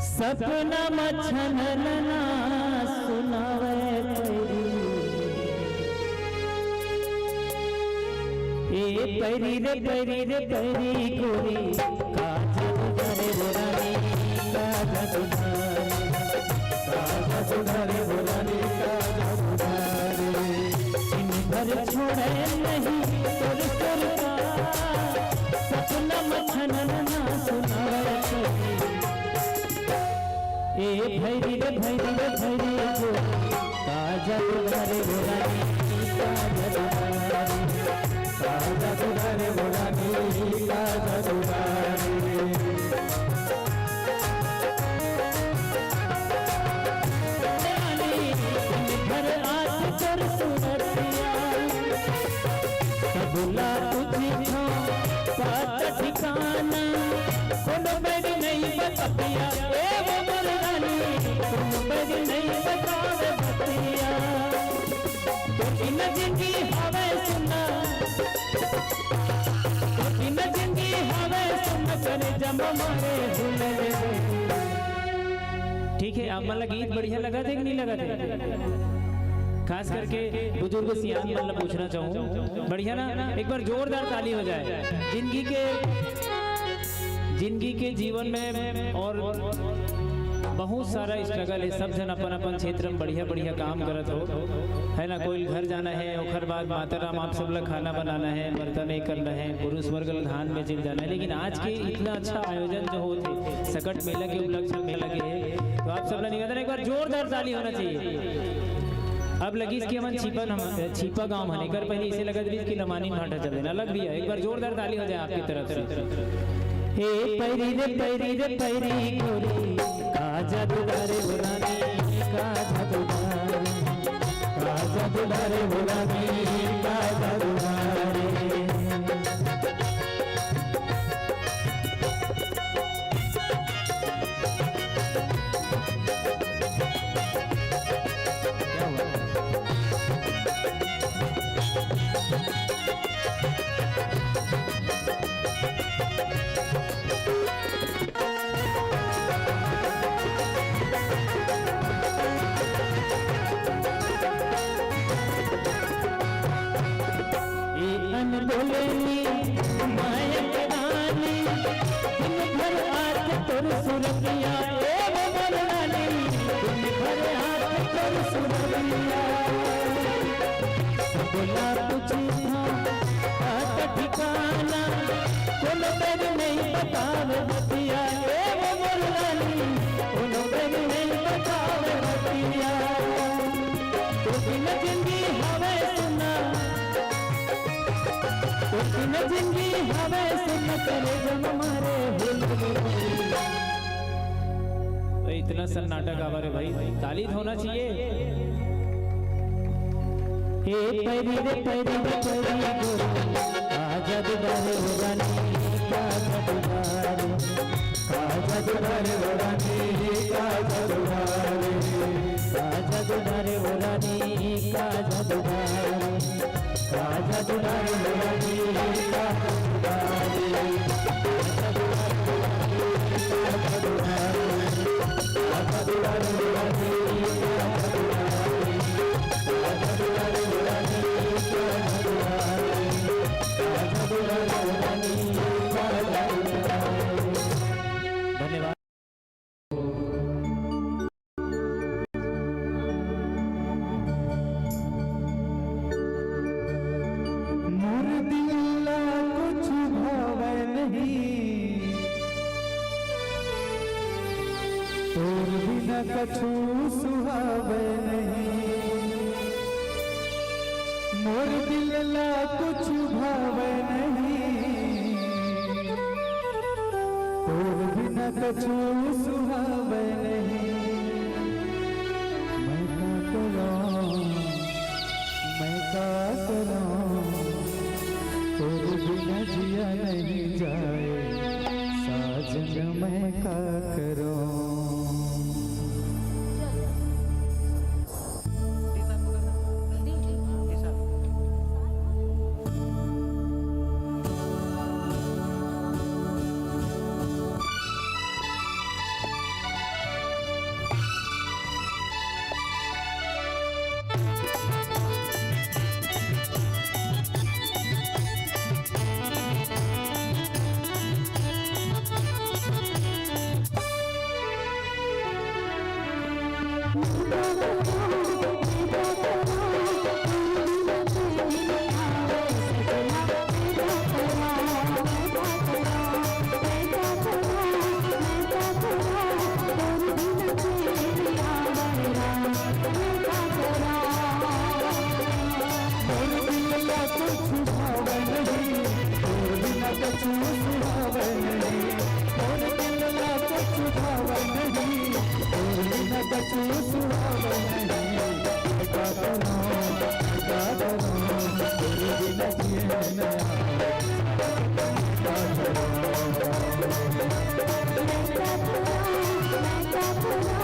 सपना मछनना सुनावे परी रे परी रे परी गोरी काजल धरे बोरानी काजल धरे बोरानी काजल धरे इन भर छोड़े नहीं तोर तोर का सपना मछनना सुनावे भैरी रे भैरी रे भैरी गोरी काजल धरे बोरानी काजल धरे बोरानी काजल धरे आज कर सुनतिया सबला तुझी छो पात ठिकाना कोनो मेरी नहीं बतिया ए वो मरदानी कोनो मेरी नहीं बतावे बतिया तो इन जिंदगी हवे सुना तो इन जिंदगी हवे सुना करे जम मारे भूले। ठीक है, आप मतलब गीत बढ़िया लगा थे कि नहीं लगा थे? खास करके बुजुर्ग सियान मतलब पूछना चाहूँ, बढ़िया ना? एक बार जोरदार ताली हो जाए। जिंदगी के जीवन में और बहुत सारा स्ट्रगल है, सब जन अपन अपन क्षेत्र में बढ़िया बढ़िया काम करत हो, है ना? कोई घर जाना है, ओखर बाद माता राम आप सब लोग खाना बनाना है, बर्तन एक करना है, पुरुष वर्ग धान में चल जाना है। लेकिन आज के इतना अच्छा आयोजन जो होते सकट मेला के उपलक्ष्य में लगे है, तो आप सब लोग निवेदन एक बार जोरदार ताली होना चाहिए। अब लगी इसकी हम छिपा गांव हने कर पहले इसे लगा कि नमानी भाटा चले ना लग भी है। एक बार जोरदार ताली हो जाए आपकी तरफ से। हे पैरी रे पैरी रे पैरी गोरी काजा दुलारे बोलानी काजा दुलारे काजा दुलारे बोलानी काजा दुलारे। बोलेनी माया के रानी दिन भर हाथ तोर सुरतिया ए वो मरदानी दिन भर हाथ तोर सुरतिया सबला पूछी था हाथ ठिकाना कोनो बेर नहीं बतावे बतिया ए वो मरदानी कोनो बेर नहीं बतावे बतिया तो बिन जिंदगी हवे सुना तो इन जिंदगी हवे सुन करे जब मारे भूल। तो इतना सन्नाटा गावा रे भाई, ताली होना चाहिए। हे पैरी रे पैरी रे पैरी गोरी काजा दुलारे बोरानी काजा दुलारे काजा दुलारे बोरानी काजा दुलारे काजा दुलारे बोरानी काजा दुलारे काजा दुलारे बोरानी काजा दुलारे काजा दुलारे बोरानी धन्यवाद। मोर दिला कुछ भावे नहीं तोर बिना कछु सुहावे नहीं। मोर दिला कुछ भावे नहीं तोर बिना कछु सुहावे नहीं। मैं का करूं तोर बिना जिया नहीं जाए साजन मैं का करूं। मैं क्या करूं